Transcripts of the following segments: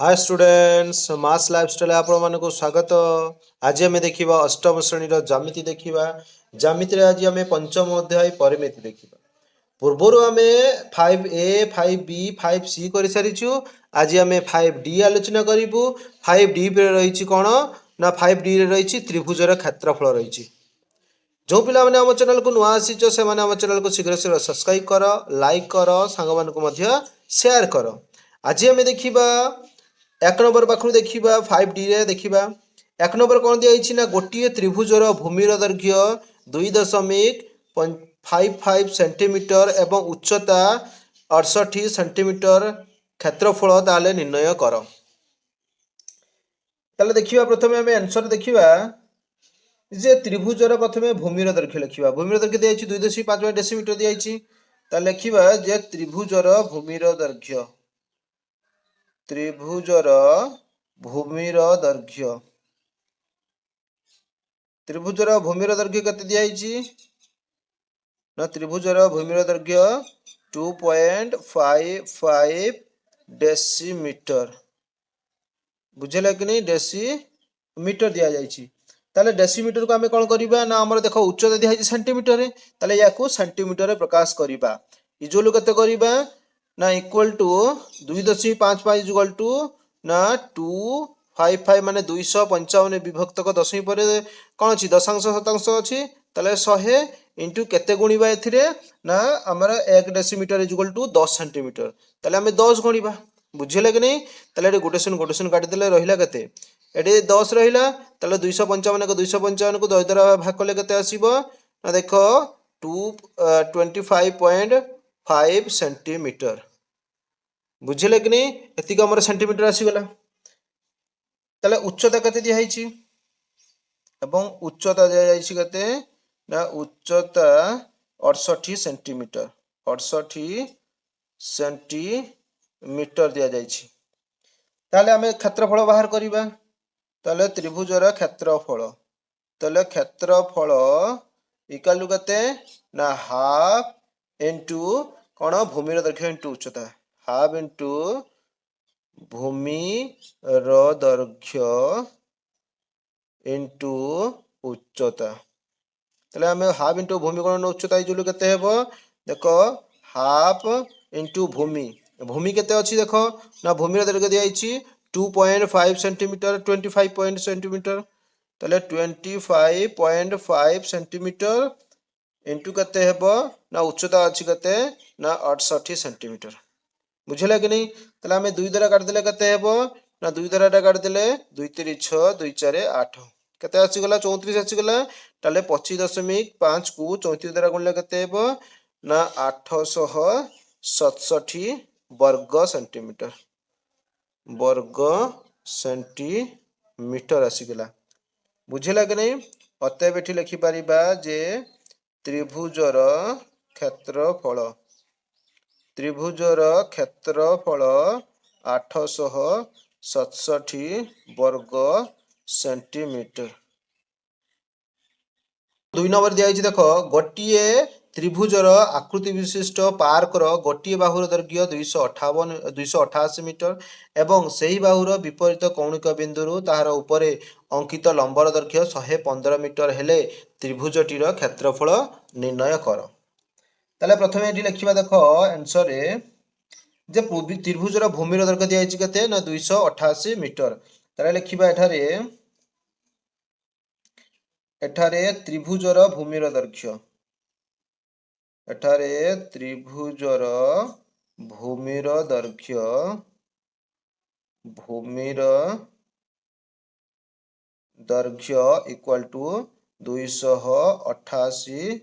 Hi students मास lifestyle आपण स्वागत। आज आम देखा अष्टम श्रेणीर ज्यामिति देखा। ज्यामिति आज आम पंचम अध्याय परिमिति देखा। पूर्वर आम 5A 5B 5C कर सारीचु। आज आम 5D आलोचना करूँ। 5D रही कौन ना 5D रही त्रिभुजर क्षेत्रफल रही। जो पिला माने आम चैनल को नुआ आसीच से आम चैनल को शीघ्र शीघ्र सब्सक्राइब कर, लाइक कर, सांग मान शेयर कर। आज आम देखा एक नंबर पाखु देखा 5D रे देखा। एक नंबर कौन दिखाई ना गोटे त्रिभुजर भूमिर दैर्घ्य 2.55 सेंटीमीटर एवं उच्चता 68 सेंटीमीटर क्षेत्रफल ताले निर्णय कर। ताले देखिबा प्रथमे आम आंसर देखिबा जे त्रिभुजर प्रथमे भूमिर दैर्घ्य लिखा। भूमिर दैर्घ्य दिखाई 2.55 डेसीमीटर दिखाई। ताले लिखा जे त्रिभुजर भूमिर दैर्घ्य, त्रिभुजर भूमिर दैर्घ्य, त्रिभुजर भूमिर दैर्घ्य केते दिखाई ना त्रिभुजर भूमिर दैर्घ्य 2.55 डेसीमीटर। बुझेला कि नहीं, डेसीमीटर दिया जाइए। ताले डेसीमीटर को आम कौन करवा ना आम देख उच्चता दिखाई सेंटीमीटर। ताले या सेंटीमीटर प्रकाश करवा। इजुअल केते करवा ना इक्वल टू 2.55 इक्वल टू ना 255 माने 255 विभक्त दशमी पर कौन अच्छी दशांश शतांश अच्छी। ताले 100 इंटू केते गुणिबा एथिरे ना आमर 1 डेसीमीटर इक्वल टू 10 सेंटीमीटर। ताले आम 10 गुणिबा। बुझिले कि नहीं। ताले गोटे शून्य काटिदेले रहिला केते एटी 10 रहिला। ताले 255 को 255 को 10 द्वारा भाग कले केते आसीबो ना देख 25.5 सेंटीमीटर। बुझिले कि नहीं, एतिक हमर सेंटीमीटर आसीगला। ताले उच्चता केते दिया एवं उच्चता दिया जाइछि केते ना उच्चता 68 सेंटीमीटर, 68 सेंटीमीटर दिया जाइछि। ताले आमे क्षेत्रफल बाहर करिबा। ताले त्रिभुजर क्षेत्रफल, ताले क्षेत्रफल इक्वल टू केते ना हाफ इनटू कोन भूमिर दैर्घ्य इनटू उच्चता। हाफ इनटू भूमिर दैर्घ्य इनटू उच्चता। ताले आमे हाफ इनटू भूमि कोण उच्चता इजुलु केते हेबो देख हाफ इनटू भूमि। भूमि केते अछि देख ना भूमिर दैर्घ्य दियाइछि 2.5 सेंटीमीटर 25 सेंटीमीटर। ताले 25.5 सेंटीमीटर इनटू केते हेबो ना उच्चता अछि केते ना 68 सेंटीमीटर। बुझिला कि नहीं। ताले आमे 2 द्वारा काट देले केते हेबो ना 2 द्वारा काट देले 2 3 6 2 4 8 केते आसीगला 34 आसीगला। ताले 25.5 को 34 द्वारा गुणले केते हेबो ना 867 वर्ग सेंटीमीटर, वर्ग सेंटीमीटर आसीगला। बुझिला कि नहीं। अतएव एठी लिखि परिबा जे त्रिभुजर क्षेत्रफल, त्रिभुजर क्षेत्रफल 867 वर्ग सेंटीमीटर। 2 नंबर दिया देख गोटे त्रिभुजर आकृति विशिष्ट पार्कर गोटे बाहुर दैर्घ्य 288 मीटर एवं सही बाहुर विपरीत कौणिक बिंदु तार उपरे अंकित लंबर दैर्घ्य 115 मीटर हेले त्रिभुजटीर क्षेत्रफल निर्णय कर। ताले प्रथमे एटी लिखिबा देख आंसर रे जे त्रिभुजर भूमिर दैर्घ्य दिया केते ना 288 मीटर। ताले लिखिबा एठारे एठारे त्रिभुजर भूमिर दैर्घ्य, एठारे त्रिभुजर भूमिर दैर्घ्य, भूमिर दैर्घ्य इक्वल टू 288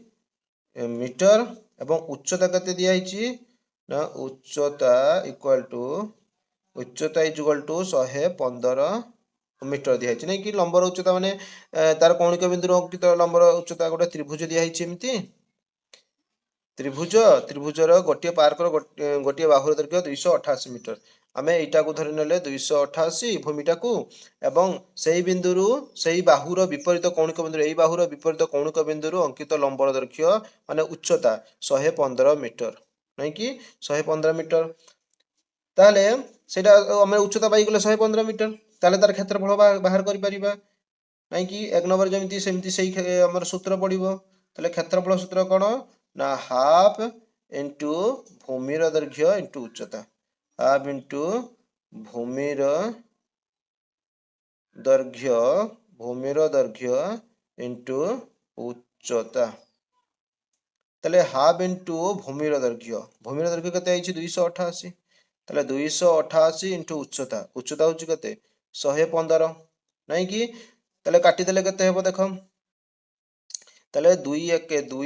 मीटर एवं उच्चता केते दियाइछि ना उच्चता इक्वल टू 115 मीटर दिखाई नहीं कि लंबर उच्चता माने तार कौणिक बिंदु अंकित लंबर उच्चता गोटे त्रिभुज दिखाई एमती। त्रिभुजर गोटे पार्कर गोटे बाहुर दैर्घ्य 288 मीटर। आमे एटा को धरि नेले 288 भूमिटा को एवं सेही बिंदुरु सेही बाहुर विपरीत कौणिक बिंदु एही बाहुर विपरीत कौणिक बिंदुरु अंकित लंबर दैर्घ्य माने उच्चता 115 मीटर नहीं कि 115 मीटर। ताले ସେଇଟା ଆମେ ଉଚ୍ଚତା ପାଇଗଲେ 115 ମିଟର। ତାହେଲେ ତାର କ୍ଷେତ୍ରଫଳ ବାହାର କରିପାରିବା କାହିଁକି 1 ନମ୍ବର ଯେମିତି ସେମିତି ସେଇ ଆମର ସୂତ୍ର ପଡ଼ିବ। ତାହେଲେ କ୍ଷେତ୍ରଫଳ ସୂତ୍ର କ'ଣ ନା ହାଫ୍ ଇଣ୍ଟୁ ଭୂମିର ଦୈର୍ଘ୍ୟ ଇଣ୍ଟୁ ଉଚ୍ଚତା। ହାଫ୍ ଇଣ୍ଟୁ ଭୂମିର ଦୈର୍ଘ୍ୟ ଇଣ୍ଟୁ ଉଚ୍ଚତା। তাহলে হাফ ইন্টু ভূমির দৈর্ঘ্য কেতে হয়েছে 288। তাহলে 288 ইন্টু উচ্চতা হচ্ছে কেতে 115 নাই কি। তাহলে কাটিদেলে কেতে হব দেখ। তাহলে 2 1 2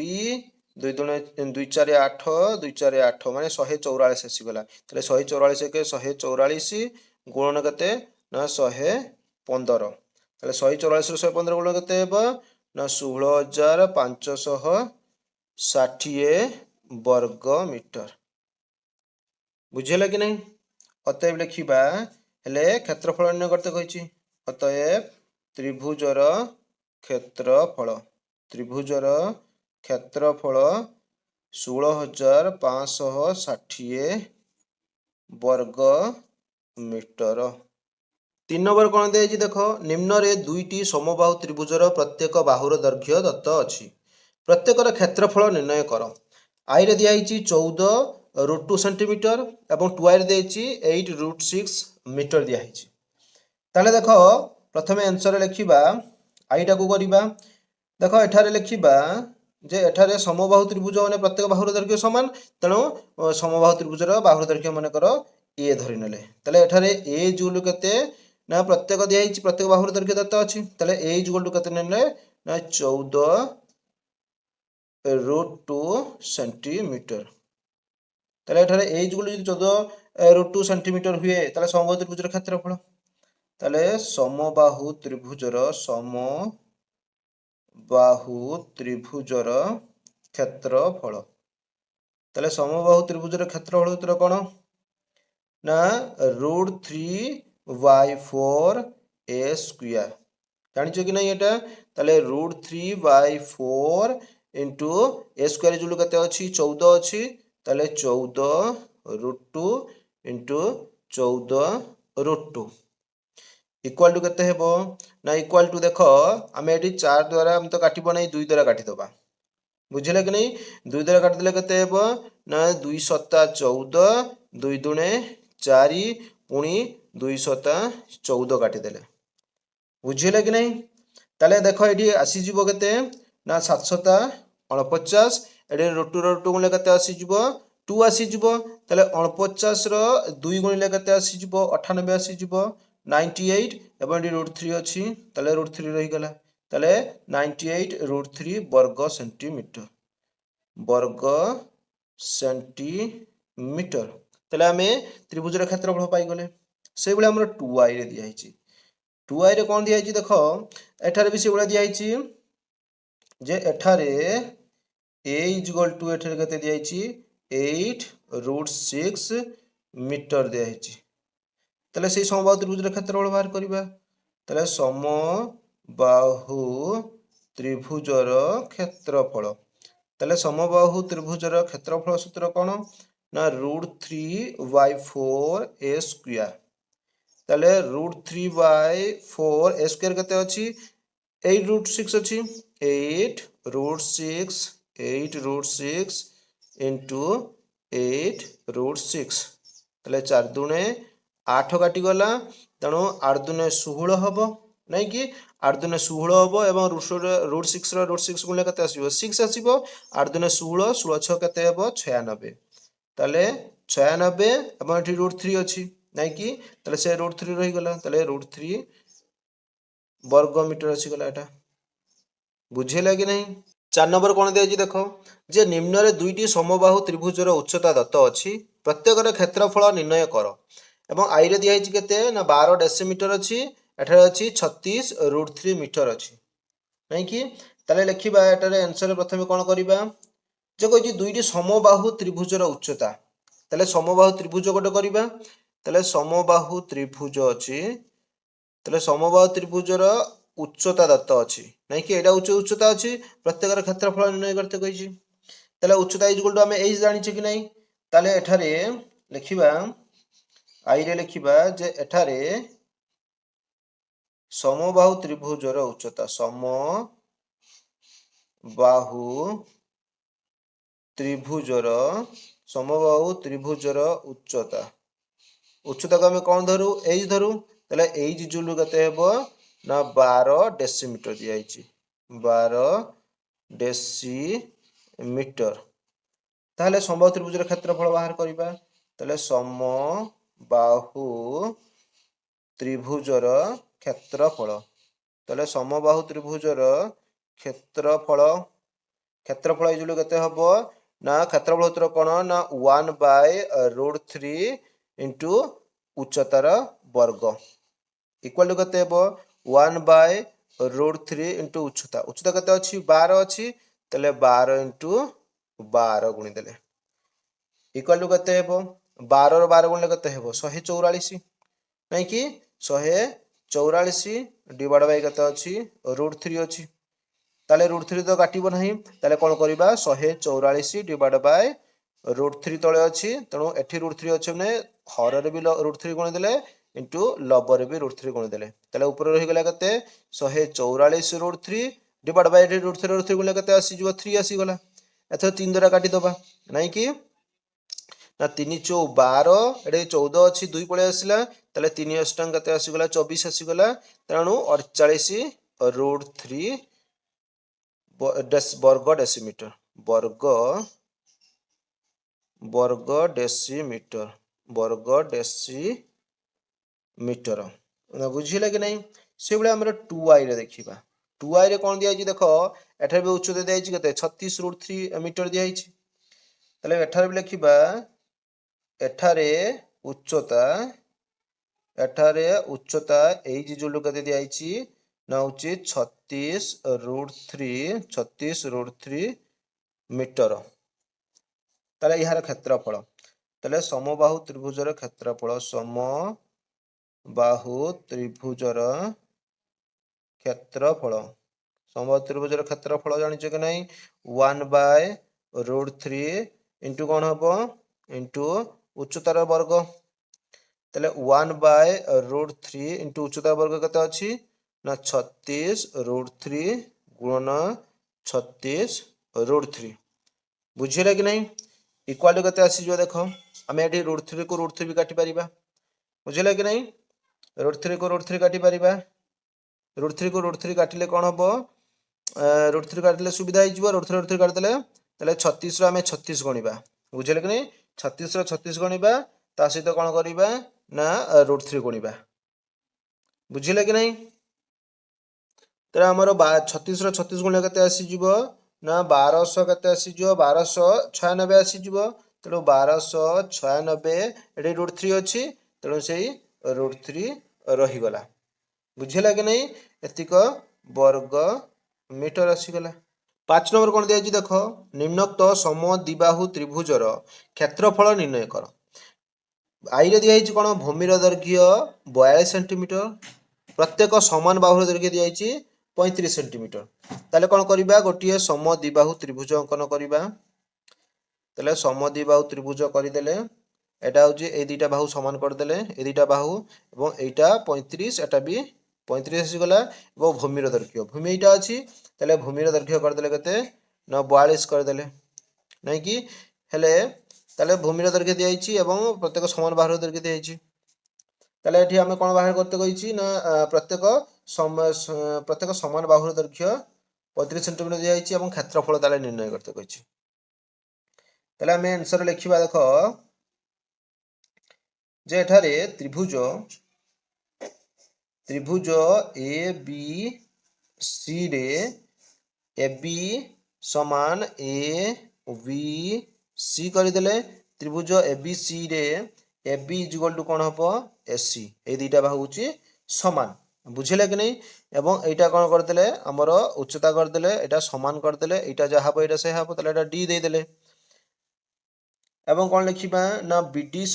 2 দুণে 2 4 8 2 4 8 মানে 144 আসিগলা। তাহলে 144 কে 144 গুণন কেতে না 115। তাহলে 144 ରୁ 115 গুণ কেତେ ହେବ ନା 16,560 ବର୍ଗ ମିଟର। ବୁଝିହେଲା କି ନାହିଁ? ଅତଏବ ଲେଖିବା ହେଲେ କ୍ଷେତ୍ରଫଳ ନିର୍ଣ୍ଣୟ କରତେ କହିଛି। ଅତଏବ ତ୍ରିଭୁଜର କ୍ଷେତ୍ରଫଳ 16,560 ବର୍ଗ ମିଟର। 3 নম্বর কোণ দিয়েছি দেখো নিম্নরে দুইটি সমবাহু ত্রিভুজর প্রত্যেক বাহুর দৈর্ঘ্য দত্ত ଅଛି। প্রত্যেকর ক্ষেত্রফল নির্ণয় কর। আই রে দিয়েছি 14√2 সেন্টিমিটর এবং 2i রে দিয়েছি 8√6 মিটর দিয়েছি। তাহলে দেখো প্রথমে আনসার লিখিবা আইটাକୁ କରିବା। দেখো এঠারে লিখিবা যে এঠারে সমবাহু ত্রিভুজ মানে প্রত্যেক বাহুর দৈর্ঘ্য সমান, তেণু সমবাহু ত্রিভুজর বাহুর দৈর্ঘ্য মনে কর এ ধরি নেলে। তাহলে এঠারে এ ইকুয়াল টু কেতে না প্রত্যেক দিয়েছি প্রত্যেক বাহুর দৈর্ঘ্য দত্ত আছে। তাহলে এ ইকুয়াল টু কেতে নেলে না 14√2 সেন্টিমিটর। তাহলে এখানে এই ইকুয়াল টু যদি 14√2 সেন্টিমিটর হুয়ে তাহলে সমবাহু ত্রিভুজের ক্ষেত্রফল। তাহলে সমবাহু ত্রিভুজর ক্ষেত্রফল। তাহলে সমবাহু ত্রিভুজের ক্ষেত্রফল সূত্র কোন না √3/4 a স্কয়ার। জানিছো কি নাই এটা? তাহলে √3/4 ইন্টু a স্কয়ার ইকুয়াল কেতে আছে 14 আছে। তাহলে 14√2 ইন্টু 14√2 ইকুয়াল টু কেতে হেব না ইকুয়াল টু দেখো আমি এটি 4 দ্বারা আমি তো কাটিব নাই 2 দ্বারা কাটি দেবা। বুঝিলে কি নাই? 2 দ্বারা কাটি দেলে কেতে হেব না 2 7 14 2 দুণে 4 পুଣି 2 7 14 কাটি দেলে। বুঝিলে কি নাই? তাহলে দেখো এটি আসিଯିବ কেতে না 7 7 49 এটি √2 গুণিলে কেতে আসিଯିବ 2 আসিଯିବ। তাহলে 49 ର 2 গুণিলে কেতে আসিଯିବ 98 আসিଯିବ 98 এবং এটি √3 ଅଛି তাহলে √3 রহিগলা। তাহলে 98√3 ବର୍ଗ সেন্টিমিଟর। তাহলে আমি ত্রিভুজের ক্ষেত্রফল পাইগলে। সেইভাবে আমরা 2i রে দিয়েছি। 2i রে কোন দিয়েছি দেখো এঠারে भी সেইভাবে দিয়েছি যে এঠারে a ইকুয়াল টু এঠারে কেতে দিয়েছি 8√6 মিটর দিয়েছি। তাহলে সেই সমবাহু ত্রিভুজের ক্ষেত্রফল বাহার করিবা। তাহলে সমবাহু ত্রিভুজর ক্ষেত্রফল। তাহলে সমবাহু ত্রিভুজর ক্ষেত্রফল সূত্র কোন না √3/4 a স্কয়ার। তাহলে √3/4 a স্কয়ার কেতে আছে 8√6 ଅଛି 8√6 ইন্টু 8√6 তাহলে 4 দুণে 8 কাটি গলা তেণু 8 দুণে 16 হব নাই কি 8 দুণে 16 হব এবং √6 গুণিলে কেতে আসিব 6 আসিব 8 দুণে 16 16 6 কেতে হব 96 তাহলে 96 এবং এটি √3 ଅଛି নাই কি তাহলে সে √3 রহি গলা তাহলে √3 বর্গ মিটার আসিগলা এটা। বুঝিলা কি নাই? 4 নম্বর কোণ দিয়েছি দেখো যে নিম্ନରେ দুইটি সমবাহু ত্রিভুজর উচ্চতা দত্ত ଅଛି প্রত্যেকর ক্ষেত্রফল নির্ণয় কর এবং আই রে দিয়েছি কেতে না 12 ডেসিমিটার ଅଛି এঠারে ଅଛି 36√3 মিটার ଅଛି নাই কি। তাহলে লিখিবা এটারে आंसर প্রথমে কোণ করিবা যে কইছি দুইটি সমবাহু ত্রিভুজর উচ্চতা। তাহলে সমবাহু ত্রিভুজ গোটে করিবা। তাহলে সমবাহু ত্রিভুজ ଅଛି তাহলে সমবাহু ত্রিভুজর উচ্চতা দত্ত আছে নাই কি এটা উচ্চতা আছে প্রত্যেকর ক্ষেত্রফল নির্ণয় করতে কইছি। তাহলে উচ্চতা ইকুয়াল টু আমি এই জানিছে কি নাই? তাহলে এঠারে লিখিবা आई रे लिखिबा जे एठारे समबाहु त्रिभुजर उच्चता समबाहु त्रिभुजर समबाहु त्रिभुजर उच्चता उच्चता को आम कौन धरू एच धरू ताले एच जुलू केते हेबो ना 12 डेसीमीटर दिया 12 डेसीमीटर ताहले समबाहु त्रिभुजर क्षेत्रफल बाहर करिबा ताले समबाहु त्रिभुजर क्षेत्रफल ताले समबाहु त्रिभुजर क्षेत्रफल क्षेत्रफल इजुलू केते हबो ना क्षेत्रफल सूत्र कोन ना 1/√3 इंटू उच्चतार वर्ग इक्वल टू केते हेबो 1/√3 इंटू उच्चता उच्चता केते अछि 12 अछि तले 12 इंटू 12 गुणी देले इक्वल टू केते हेबो 12 रो 12 गुणले केते हेबो 144 नहीं कि 144 डिवाइड बाय केते अछि √3 अछि ताले √3 तो काटिबो नहीं ताले कोन करिबा 144 डिवाइड बाय √3 तळे अछि तेणु एठी √3 अछि ने हर रे भी √3 गुणी देले इंटू लबर रे भी √3 गुणी देले ताले ऊपर रहि गेला केते 144 √3 डिवाइड बाय एठी √3 गुणले केते आसी जिवो 3 आसी गला एथो 3 द्वारा काटि दबा नहीं कि ना 3 चौ 12 एडे 14 अछि 2 पळे आसिला ताले 3 अष्टांग केते आसी गला 24 आसी गला तेणु 48 √3 वर्ग डेसीमीटर वर्ग डेसीमीटर बुझिले कि नहीं से बळे हमर 2i रे देखिबा 2i रे कोन दिया छि देखो एठार भी उच्चता दिया छि केते 36√3 मीटर दिया छि तले एठार भी लिखिबा एठारे उच्चता एई जे जोलु केते दिया छि ना होची 36√3 मीटर ताले यार क्षेत्रफल ताले समबाहु त्रिभुजर क्षेत्रफल समबाहु त्रिभुजर क्षेत्रफल समबाहु त्रिभुजर क्षेत्रफल जानिछ कि नहीं 1/√3 इंटू कौन हबो इंटू उच्चतार वर्ग ताले 1/√3 इंटू उच्चतार वर्ग केते अछि ना 36√3 गुणन 36√3 बुझिले कि नहीं इक्वल टू केते आसी जो देखो हमें एठी √3 को √3 भी काटि परिबा बुझिले कि नहीं √3 को √3 काटि परिबा √3 को √3 काटिले कोन हबो √3 काटिले सुविधा हि जिवो √3 काटि देले तले 36 रो हमें 36 गणिबा बुझिले कि नहीं 36 रो 36 गणिबा ता सहित कोन करिबा ना √3 गणिबा बुझिले कि नहीं तेरा हमर 36 रो 36 गुणले केते आसी जिवो ना 1200 केते आसी जिवो 1296 आसी जिवो तेणु 1296 एडी √3 अछि तेणु सेही √3 रही गला बुझिला कि नहीं एतिक वर्ग मीटर आसी गला 5 नंबर कोन दिया छि देखो निम्नोक्त समद्विबाहु त्रिभुजर क्षेत्रफल निर्णय कर आई रे दिया छि कोन भूमिर दैर्घ्य 42 सेंटीमीटर प्रत्येक समान बाहुर दैर्घ्य दिया छि 35 सेंटीमीटर ताले कोन करिबा गोटिए समद्विबाहु त्रिभुज अंकन करिबा ताले समद्विबाहु त्रिभुज करिदेले एटा होची ए दुईटा बाहु समान करदेले ए दुईटा बाहु एवं एटा 35 एटा भी 35 आसी गला एवं भूमिर दैर्घ्य भूमि एटा अछि ताले भूमिर दैर्घ्य करदेले केते ना 42 करदेले नै कि हेले ताले भूमिर दैर्घ्य दिया छि एवं प्रत्येक समान बाहुर दैर्घ्य दिया छि ताले एठी हमें कोन बाहर करते कहिछि ना प्रत्येक समान बाहुर दैर्घ्य 35 सेंटीमीटर दिया छि एवं क्षेत्रफल ताले निर्णय करते कहिछि ताले हमें आंसर लिखिबा देखो जे एठारे त्रिभुज ए बी सी रे ए बी समान ए बी सी करदेले त्रिभुज ए बी सी रे ए बी इक्वल टू कोन हबो एसी ए दुईटा बाहु होची समान बुझिले कि नहीं एवं एटा कोन करदेले हमर उच्चता करदेले एटा समान करदेले एटा जा हबो एटा से हबो ताले एटा डी दे देले एवं कोन लिखिबा ना बीडी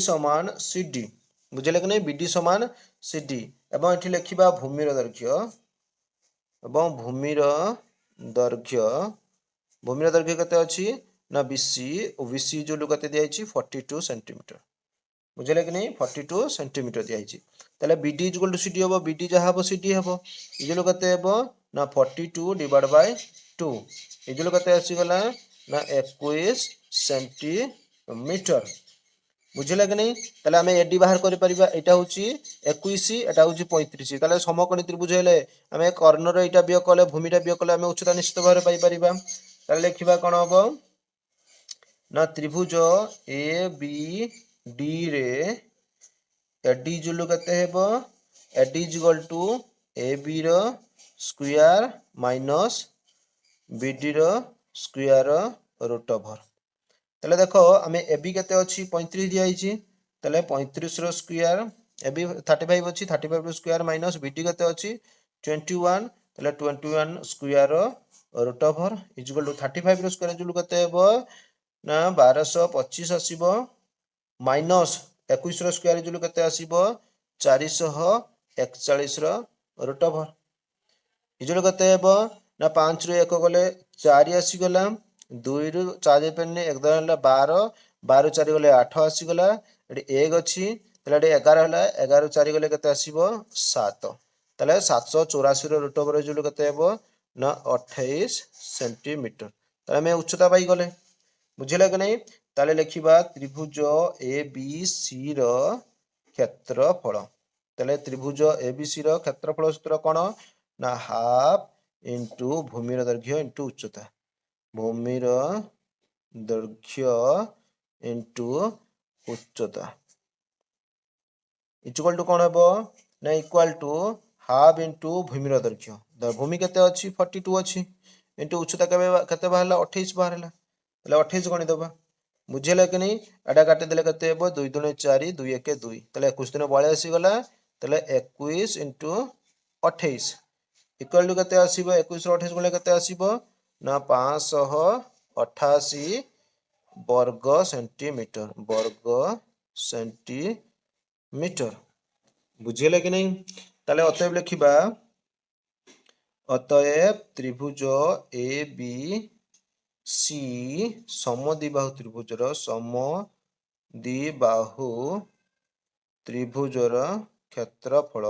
समान सीडी बुझिले कि नहीं बीडी समान सीडी एवं एठी लिखिबा भूमिर दैर्घ्य एवं भूमिर दैर्घ्य केते अछि ना बीसी ओ बीसी जो लुकते दिया छि 42 सेंटीमीटर बुझे कि नहीं 42 सेंटीमीटर दिखाई ताले BD इक्वल टू CD हम BD जहाँ हम CD हम इजल के ना 42 डिवाइड बाय 2 इजल के आसीगला ना 21 सेंटीमीटर बुझे कि नहीं ताले आम एडी बाहर कर यहाँ हूँ 21 एटा हूँ 35 ताले समकोणी त्रिभुज हेले आम कर्णर यहाँ व्यय कले भूमिटा व्यय कले आम उच्चता निश्चित भाव में पाइपर ताले लिखा कौन हम ना त्रिभुज ए बी डी रे एडी इक्वल केते हेबो AD equal to A B रो स्क्वायर माइनस बीडी रो स्क्वायर रूट ओवर ताले देखो आमे ए बी केते अछि 35 दिया हिची ताले 35 रो स्क्वायर ए बी 35 अछि 35 रो स्क्वायर माइनस बीडी केते अछि 21 ताले 21 square root over equal to 35 रो स्क्वायर इक्वल केते हेबो ना 1225 आसीबो माइनस 21 रो स्क्वायर इक्वल केते आसीबो 441 रो रूट ओवर इक्वल केते हेबो ना 5 रो 1 गले 4 आसी गला 2 रो 4 पेने 1 होला 12 12 4 गले 8 आसी गला एडी 1 अछि तले एडी 11 होला 11 4 गले केते आसीबो 7 तले 784 रो रूट ओवर इक्वल केते हेबो ना 28 सेंटीमीटर तले हम उच्चता पाई गले बुझिला कि नहीं ताले लिखिबा त्रिभुज ए बी सी रो क्षेत्रफल ताले त्रिभुज ए बी सी रो क्षेत्रफल सूत्र कोन ना हाफ इंटू भूमिर दैर्घ्य इंटू उच्चता भूमिर दैर्घ्य इंटू उच्चता इक्वल टू कोन हेबो ना इक्वल टू हाफ इंटू भूमिर दैर्घ्य भूमि केते अछि 42 अछि इंटू उच्चता केते बाहरला 28 बाहरला ताले 28 गणि दबा बुझेला कि नहीं एटा काटी देले केते हेबो 2 2 4 2 1 2 ताले 21 दिन बळे आसी गला ताले 21 इंटू 28 इक्वल टू केते आसीबो 21 रो 28 गुणे केते आसीबो ना 588 वर्ग सेंटीमीटर बुझेला कि नहीं ताले अतएव लिखिबा अतएव त्रिभुज ए बी सी समद्विबाहु त्रिभुजर समद्विबाहु त्रिभुजर क्षेत्रफल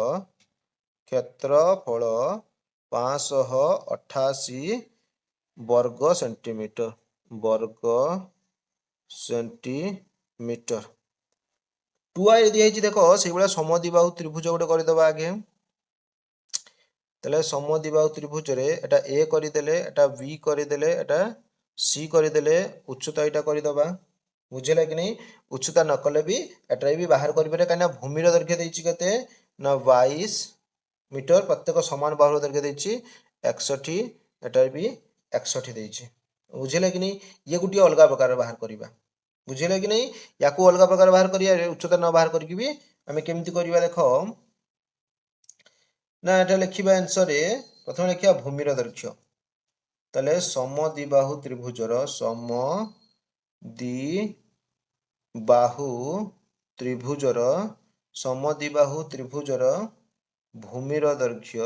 588 वर्ग सेंटीमीटर टुआ यदि है देखो से भाया समद्विबाहु त्रिभुज गोटे करदे आगे ताले समद्विबाहु त्रिभुज रे एटा ए करदेले एटा बी करदेले एटा सी करदेले उच्चता एटा करदबा बुझेला कि नहीं उच्चता न कले भी एटा भी बाहर करिपारे काना भूमिर दैर्घ्य देछि केते ना 22 मीटर प्रत्येक समान बाहुर दैर्घ्य देछि 61 एटा भी 61 देछि बुझेला कि नहीं ये गुटी अलग प्रकार बाहर करिबा बुझेला कि नहीं याकू अलग प्रकार बाहर करिया उच्चता न बाहर करके भी आमे केमती करिबा देखो ना एटा लिखिबा आंसर रे प्रथम लिखिबा भूमिर दैर्घ्य ताले समद्विबाहु त्रिभुजर समद्विबाहु त्रिभुजर भूमिर दैर्घ्य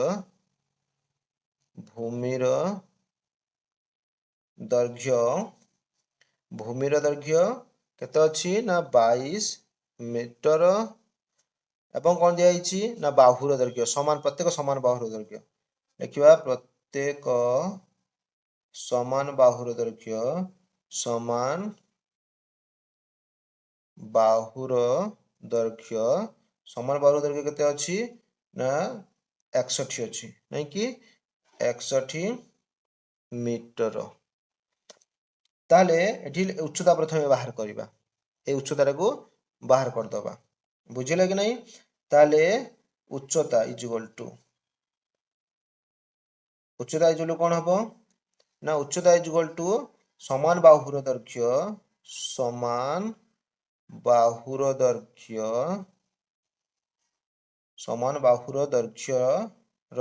केते अछि ना 22 मीटर एवं कौन दिया ना बाहुर दैर्घ्य समान प्रत्येक समान बाहुर दैर्घ्य लिखिबा प्रत्येक समान बाहुर दैर्घ्य समान बाहुर दैर्घ्य केते अछि ना 61 अछि नै कि 61 मीटर ताले एठी उच्चता प्रथमे बाहर करिबा ए उच्चता को बाहर कर दबा बुझिला कि नहीं ताले उच्चता इक्वल टू कौन हबो ना उच्चता इक्वल टू समान बाहुर दैर्घ्य र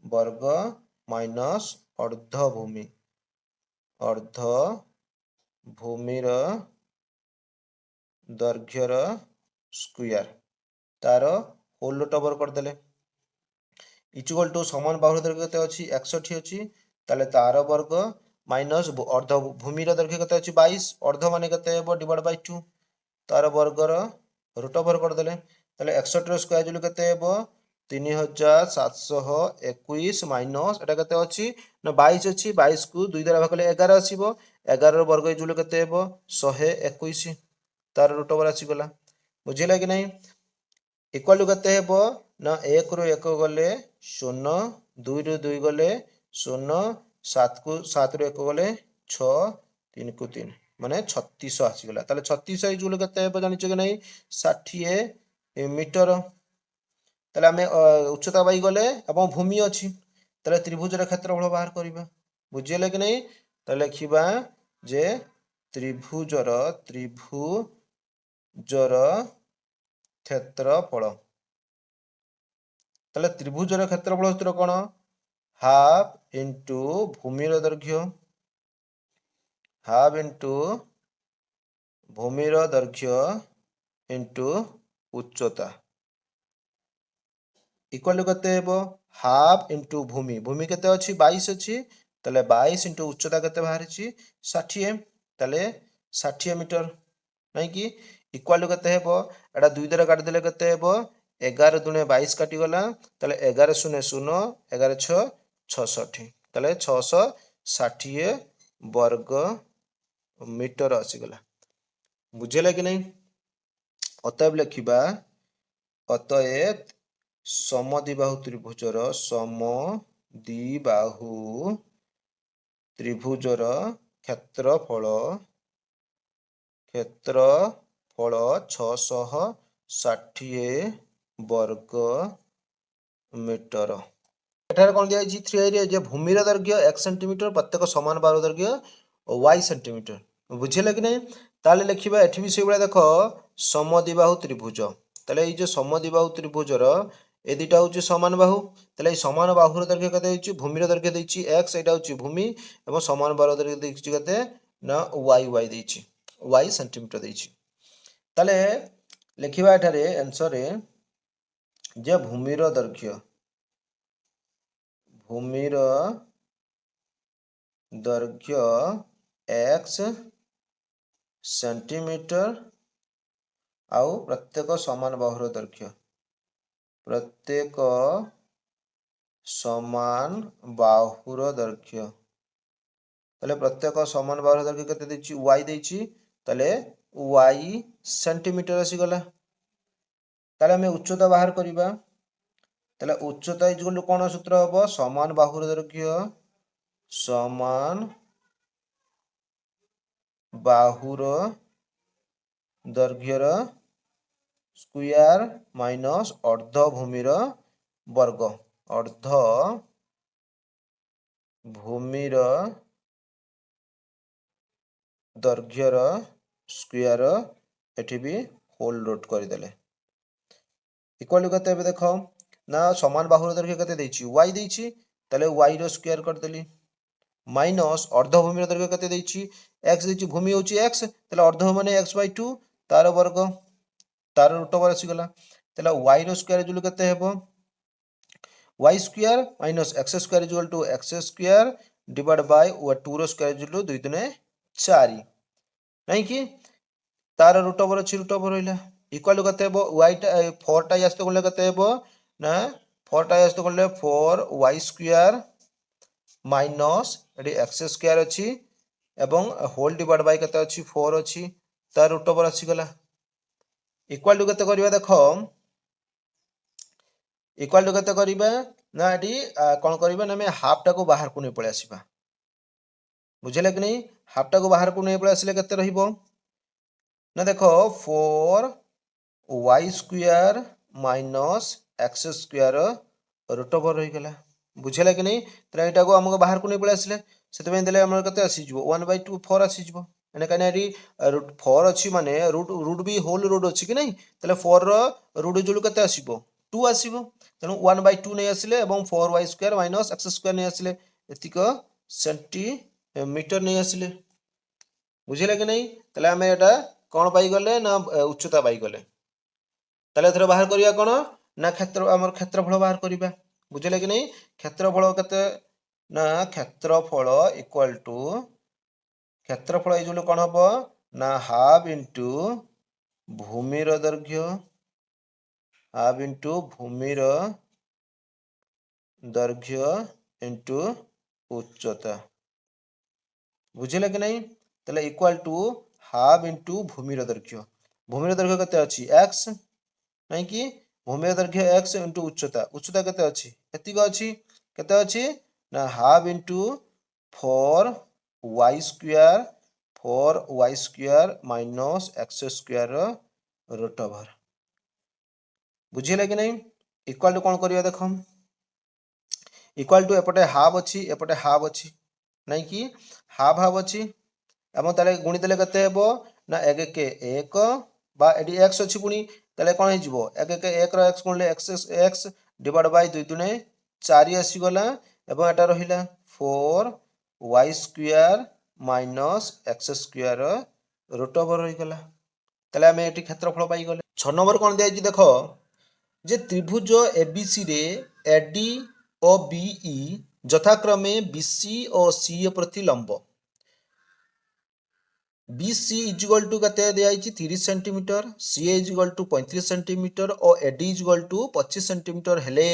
वर्ग माइनस अर्ध भूमिर दैर्घ्यर स्क्वायर तार होल रूट ओवर करदेले इक्वल टू समान बाहुर दैर्घ्य केते अछि 61 अछि ताले तार वर्ग माइनस अर्ध भूमिर दैर्घ्य केते अछि 22 अर्ध माने केते हेबो डिवाइड बाय 2 तार वर्गर रुट ओवर करदेले ताले 61 रो स्क्वायर जूल केते हेबो 3721 माइनस एटा केते अछि ना 22 अछि 22 को 2 द्वारा भाग कले 11 आसीबो 11 रो वर्ग जूल केते हेबो 121 तार रुट ओवर आसी गला बुझिला कि नै इक्वल टू केते हेबो ना 1 रो 1 गले 0 2 रो 2 गले 0 7 को 7 रो 1 गले 6 3 को 3 माने 36 आसीगला ताले 36 जूल केते हेबो जानिछ कि नै 60 मीटर ताले आमे उच्चता पाई गले एवं भूमि अछि ताले त्रिभुजर क्षेत्रफल बाहर करिबा बुझिले कि नै ताले लिखिबा जे त्रिभुजर क्षेत्रफल ताले त्रिभुजर क्षेत्रफल सूत्र कोन हाफ इनटू भूमिर दैर्घ्य हाफ इनटू भूमिर दैर्घ्य इनटू उच्चता इक्वल केते हेबो हाफ इनटू भूमि भूमि केते अछि 22 अछि ताले 22 इनटू उच्चता केते बाहरिछि 60 ताले 60 मीटर नै कि इक्वल केते हेबो एटा 2 द्वारा काट देले केते हेबो 11 दुने 22 काटी गला ताले 11 शून्य 0 11 6 66 ताले 660 वर्ग मीटर आसी गला बुझिले कि नै अतएव लिखिबा अतएव समद्विबाहु त्रिभुजर समद्विबाहु त्रिभुजर क्षेत्रफल 660 वर्ग मीटर एठारे कोन दिया छि 3 रे जे भूमिर दैर्घ्य 1 सेंटीमीटर प्रत्येक समान बाहु दैर्घ्य y सेंटीमीटर बुझिले कि नै ताले लिखिबा एठी भी सेबला देखो समद्विबाहु त्रिभुज ताले ए जे समद्विबाहु त्रिभुजर ए दुटा होची समान बाहु ताले ए समान बाहुर दैर्घ्य कते होची भूमिर दैर्घ्य देछि x एटा होची भूमि एवं समान बाहुर दैर्घ्य देछि कते ना y देछि y सेंटीमीटर देछि ताले लिखिबा एठारे आंसर रे जे भूमिर दैर्घ्य x सेंटीमीटर आउ प्रत्येक समान बाहुर दैर्घ्य प्रत्येक समान बाहुर दैर्घ्य ताले प्रत्येक समान बाहुर दैर्घ्य केते देछि y देछि ताले y सेंटीमीटर आसी गला ताले हमें उच्चता बाहर करिबा ताले उच्चता इक्वल कोन सूत्र हबो समान बाहुर दैर्घ्य समान बाहुर दैर्घ्यर स्क्वायर माइनस अर्ध भूमिर वर्ग अर्ध भूमिर दैर्घ्यर स्क्वायर एठी भी होल रूट कर देले इक्वल कते बे देखो ना समान बाहुर दैर्घ्य कते देछि y देछि ताले y रो स्क्वायर कर देली माइनस अर्ध भूमिर दैर्घ्य कते देछि x देछि भूमि होछि x ताले अर्ध माने x/2 तार वर्ग तार रूट ओवर आसी गला ताले y रो स्क्वायर जुल कते हेबो y square minus x square equal to x square divide by 2 row square जुल 2 3 4 नहीं कि तार रूट ओवर अछि रूट ओवर होइला इक्वल कते हेबो y टा 4 टा आस्ते कोले कते हेबो ना 4 टा आस्ते कोले 4 y square minus AD x square अछि एवं होल डिवाइड बाय कते अछि 4 अछि तार रूट ओवर आसी गला इक्वल कते करिबा देखो इक्वल कते करिबा ना एडी कोन करिबा ना हम हाफ टा को बाहर को नै पळे आसीबा बुझिले कि नै हाफ टा को बाहर को नै पळे आसीले कते रहिबो ना देखो 4 y square minus x square root over रही गला बुझिले कि नै त एटा को हमको बाहर को नै पळे आसीले सेते बेन देले हमर कते आसी जबो 1/2 4 आसी जबो एने काने एडी रूट 4 अछि माने रूट भी होल रूट अछि कि नै तले 4 रो रूट जुल कते आसीबो 2 आसीबो तनो 1/2 नै आसीले एवं 4y square minus x square नै आसीले एतिक सेंटीमीटर नै आसीले बुझिले कि नै तले हमें एटा कोन पाई गले ना उच्चता पाई गले तले एथरे बाहर करिया कोन ना क्षेत्र हमर क्षेत्रफल बाहर करिबा बुझिले कि नै क्षेत्रफल कते ना क्षेत्रफल इक्वल टू क्षेत्रफल इजुल कोन हबो ना हाफ इनटू भूमिर दैर्घ्य हाफ इंटू भूमिर दैर्घ्य इंटू उच्चता बुझिले कि नहीं ताले इक्वल टू हाफ इंटू भूमिर दैर्घ्य केते अछि x नहीं कि भूमिर दैर्घ्य x इंटू उच्चता केते अछि एतिक अछि केते अछि ना half into 4y square minus x square root over बुझिले कि नहीं इक्वल टू कोन करिया देखम इक्वल टू एपटे हाफ अछि नहीं कि हाफ हाफ अछि एवं ताले गुणी देले केते हेबो ना 1 के 1 बा एडी x अछि पुनी ताले कोन हे जिवो 1 के 1 रो x गुणले x डिवाइड बाय 2 दुने 4 आसी गला एवं एटा रहिला 4y square minus x square root over रहि गला ताले हमें एटी क्षेत्रफल पाई गले 6 नंबर कोन दिया देखो जे त्रिभुज एबीसी रे एडी ओ बीई यथाक्रमे बीसी और सीए प्रति लंब BC इज इक्वल टू कते दिया 30 centimetre CA is equal to 35 centimetre और AD is equal to 25 centimetre हेले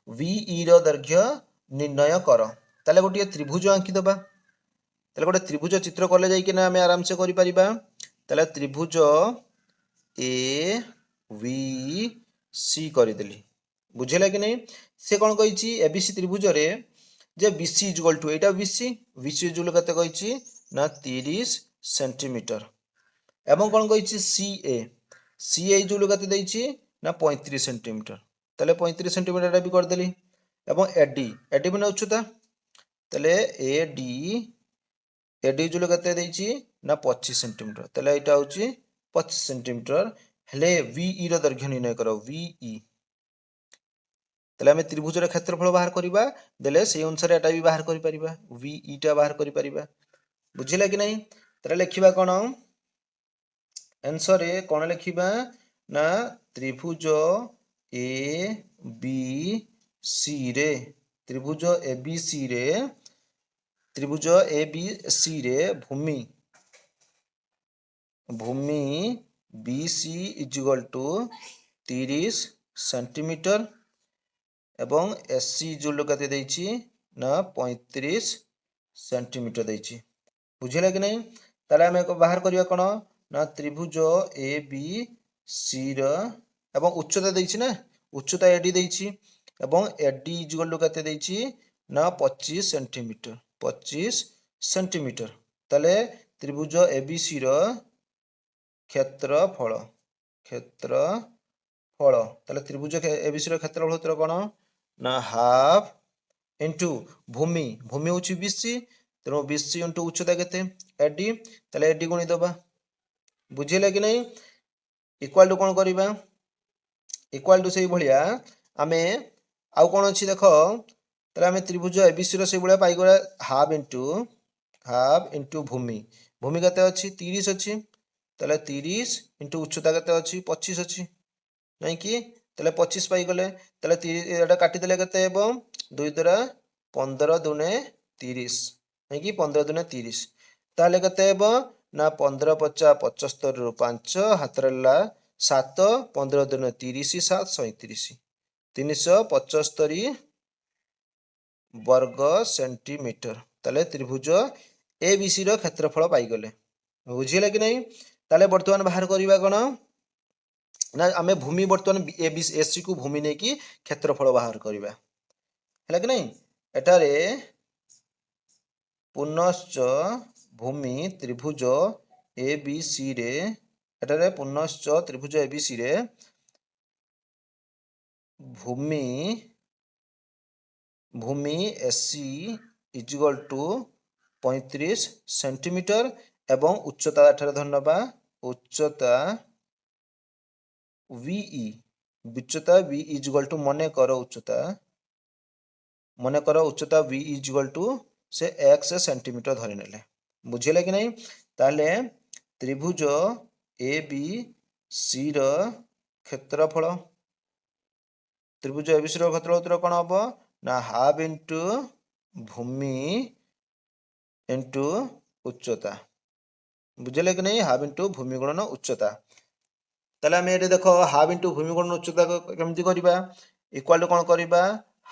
VE रो दैर्घ्य निर्णय कर ताले गोटे त्रिभुज आंकी दबा ताले गोटे त्रिभुज चित्र करले जाई कि ना हमें आराम से करि परिबा ताले त्रिभुज ABC करदेली बुझेला कि नहीं से कौन कही एबीसी त्रिभुज रे जे BC is equal to Etah BC is equal कते कही ना 30 सेंटीमीटर एवं कौन कही CA इज इक्वल कते देछि ना 35 सेंटीमीटर ताले 35 सेंटीमीटर भी करदेली एवं एडी माने उच्चता ताले एडी इज इक्वल कते देछि ना 25 सेंटीमीटर ताले एटा होछि 25 सेंटीमीटर हेले VE रो दैर्घ्य निर्णय करो VE ताले हमें त्रिभुज रे क्षेत्रफल बाहर करिबा देले सेही अनुसार एटा भी बाहर करि परिबा VE टा बाहर करि परिबा बुझिला कि नहीं ताले लिखिबा कोन आंसर रे कोन लिखिबा ना त्रिभुज ABC रे त्रिभुज ABC रे भूमि BC is equal to 30 centimetre एवं SC इज इक्वल कते देछि ना 35 सेंटीमीटर देछि बुझिला कि नहीं ताले हमें बाहर करिया कोन ना त्रिभुज ABC रो एवं उच्चता देछि ना उच्चता AD देछि एवं AD इज इक्वल कते देछि ना 25 सेंटीमीटर ताले त्रिभुज ABC रो क्षेत्रफल ताले त्रिभुज ABC रो क्षेत्रफल सूत्र कोन ना हाफ इंटू भूमि होछि BC तेणु BC इंटू उच्चता केते AD ताले AD गुणी दबा बुझिले कि नहीं इक्वल टू कोन करिबा इक्वल टू सेही भलिया आमे आउ कोन अछि देखो ताले आमे त्रिभुज ABC रो सेही भलिया पाई गला हाफ इंटू भूमि केते अछि 30 अछि ताले 30 इंटू उच्चता केते अछि 25 अछि नहीं कि ताले 25 पाई गले ताले 30 एटा काटी देले केते हेबो 2 द्वारा 15 दुने 30 नहीं कि 15 दुने 30 ताले केते हेबो ना 15 50 75 रु 5 हाथ रहला 7 15 दुने 30 7 37 375 वर्ग सेंटीमीटर ताले त्रिभुज ABC रो क्षेत्रफल पाई गले बुझिले कि नहीं ताले वर्तमान बाहर करिबा कोन ना आमे भूमि वर्तमान ABC को भूमि ने की क्षेत्रफल बाहर करिबा हैला कि नहीं एटारे पुनश्च भूमि त्रिभुज ABC रे एटारे पुनश्च त्रिभुज ABC रे भूमि SC is equal to 35 centimetre एवं उच्चता एठारे धन्यबा उच्चता VE V is equal to मने करो उच्चता V इज इक्वल टू से x सेंटीमीटर धरि नेले बुझिले कि नहीं ताले त्रिभुज ABC रो क्षेत्रफल त्रिभुज ABC रो क्षेत्रफल कोन हबो ना हाफ इंटू भूमि इंटू उच्चता बुझिले कि नहीं हाफ इंटू भूमि गुणन उच्चता ताले आम ये देख हाफ इंटू भूमिकोण उच्चता केमती करवा इक्वाल टू कौन करवा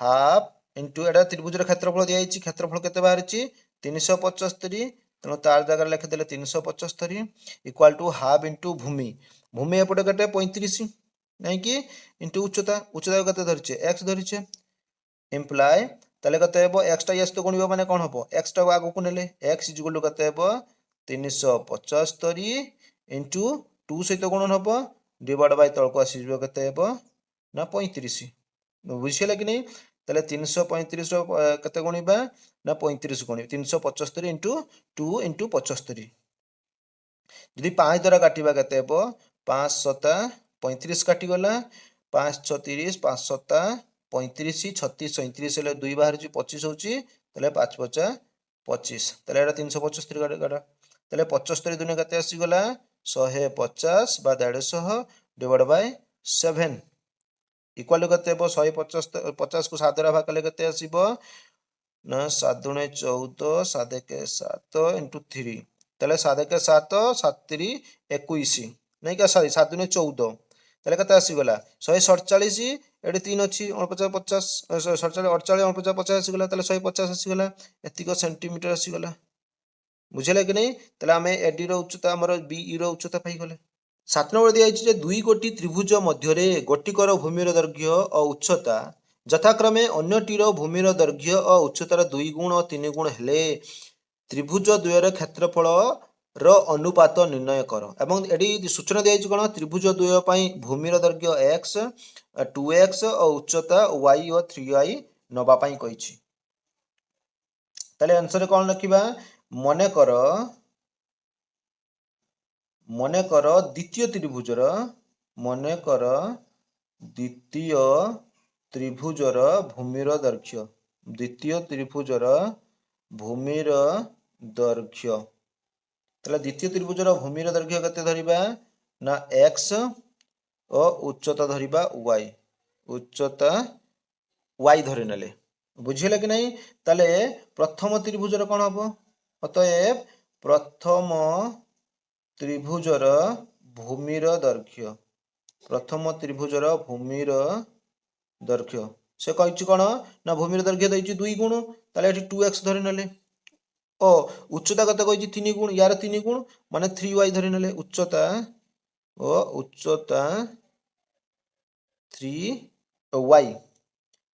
हाफ इंटू एटा त्रिभुजर क्षेत्रफल दिखाई क्षेत्रफल केते बाहर 375 तेणु तार जगह लिखिदे 375 इक्वाल टू हाफ इंटू भूमि भूमि एपटे केटे 35 नहीं कि इंटू उच्चता उच्चता केते धरिचे एक्स धरिचे इम्प्लाय ताले केते हेबो एक्स टा एस तो गुणिबो माने कोन हबो एक्स टा आगु को नेले एक्स इज इक्वल टू केते हेबो 375 इंटू 2 सहित गुणन हबो डिवाइड बाय तळको आसी जबो केते हेबो ना 35 बुझिला कि नहीं ताले 335 रो केते गुणिबा ना 35 गुणि 375 इंटू 2 इंटू 75 यदि 5 द्वारा काटिबा केते हेबो 5 7 35 काटी गला 5 6 30 5 7 35 36 37 हेले 2 बाहर 25 होची ताले 5 5 25 ताले एटा 375 काटा ताले 75 दुने केते आसी गला 150 बा 150 डिवाइड बाय 7 इक्वल टू केते हेबो 150 को 7 द्वारा भाग कले केते आसीबो ना 7 दुने 14 7 के 7 इंटू 3 ताले 7 के 7 7 3 21 नहीं क्या सॉरी 7 दुने 14 ताले केते आसी गला 147 एडी 3 अछि 49 50 47 48 49 50 आसी गला ताले 150 आसी गला एतिक सेंटीमीटर आसी गला बुझिला कि नहीं ताले हमें एडी रो उच्चता हमर बी रो उच्चता पाई गले 7 नंबर दिया जे दुई गोटी त्रिभुज मध्य गोटिकर भूमिर दैर्घ्य और उच्चता यथाक्रमे अन्यटीर भूमिर दैर्घ्य और उच्चतार 2 गुण और 3 गुण हेले त्रिभुज द्वयर क्षेत्रफल रो अनुपात निर्णय कर एवं एडी सूचना दिया कौन त्रिभुज द्वय पई भूमिर दैर्घ्य x 2x और उच्चता y और 3y नबा पई कहिछि ताले आंसर कौन लिखिबा मने कर द्वितीय त्रिभुजर भूमिर दैर्घ्य द्वितीय त्रिभुजर भूमिर दैर्घ्य ताले द्वितीय त्रिभुजर भूमिर दैर्घ्य केते धरिबा ना x और उच्चता धरिबा y उच्चता y धरि नेले बुझिले कि नहीं ताले प्रथम त्रिभुजर कोन हबो अतएव प्रथम त्रिभुजर भूमिर दैर्घ्य प्रथम त्रिभुजर भूमिर दैर्घ्य से कहिछि कोन ना भूमिर दैर्घ्य दैछि 2 गुण ताले एठी 2x धरि नेले ओ उच्चता कते कहिछि 3 गुण यार 3 गुण माने 3y धरि नेले उच्चता 3y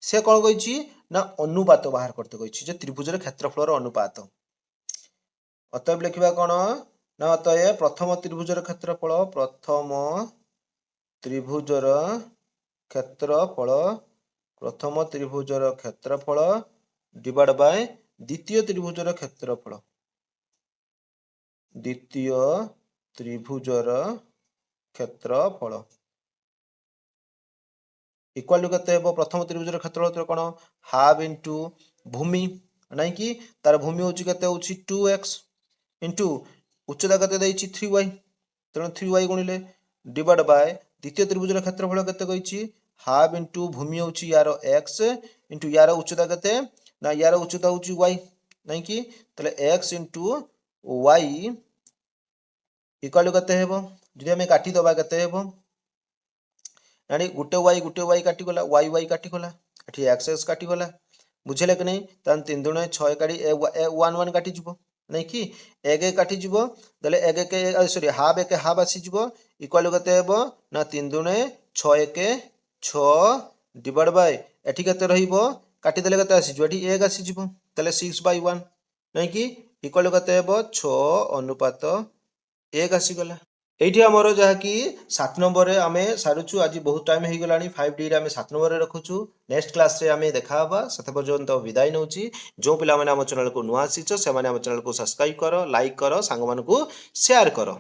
से कोन कहिछि ना अनुपात बाहर करते कहिछि जे त्रिभुजर क्षेत्रफलर अनुपात अतएव लिखिबा कोन ना अतएव प्रथम त्रिभुजर क्षेत्रफल डिवाइड बाय द्वितीय त्रिभुजर क्षेत्रफल इक्वल टू केते हेबो प्रथम त्रिभुजर क्षेत्रफल कोन हाफ इंटू भूमि नहीं कि तार भूमि होची केते होची 2x इंटू उच्चता केते दैछि 3y तेणु 3y गुणिले डिवाइड बाय द्वितीय त्रिभुजर क्षेत्रफल केते कहिछि हाफ इंटू भूमि होची यार x इंटू यार उच्चता केते ना यार उच्चता होची y नहीं कि तले x into y equal to केते हेबो जदि हमें काटी दबा केते हेबो यानी गुटे y काटी गला y काटी गला एठी x काटी गला बुझिले कि नहीं तान 3 दुणे 6 काटी 1 1 काटी जिवो नहीं कि 1 1 काटी जिवो दले 1 1 सॉरी हाफ 1 हाफ आसी जिवो इक्वल केते हेबो ना 3 दुणे 6 1 6 डिवाइड बाय एठी केते रहिबो काटी देले केते आसी जिवो एठी 1 आसी जिवो तले 6/1 नहीं कि इक्वल केते हेबो 6 अनुपात 1 आसी गला एठी हमरो जहा कि 7 नंबर रे आमे सारुछु आज बहुत टाइम हे गलानी 5D रे आमे 7 नंबर रे रखुछु नेक्स्ट क्लास रे आमे देखा हबा सते पर्यंत विदाई नउची जो पिला माने हम चैनल को नुआ आसीछ से माने हम चैनल को सब्सक्राइब करो लाइक करो संग मानकू शेयर करो।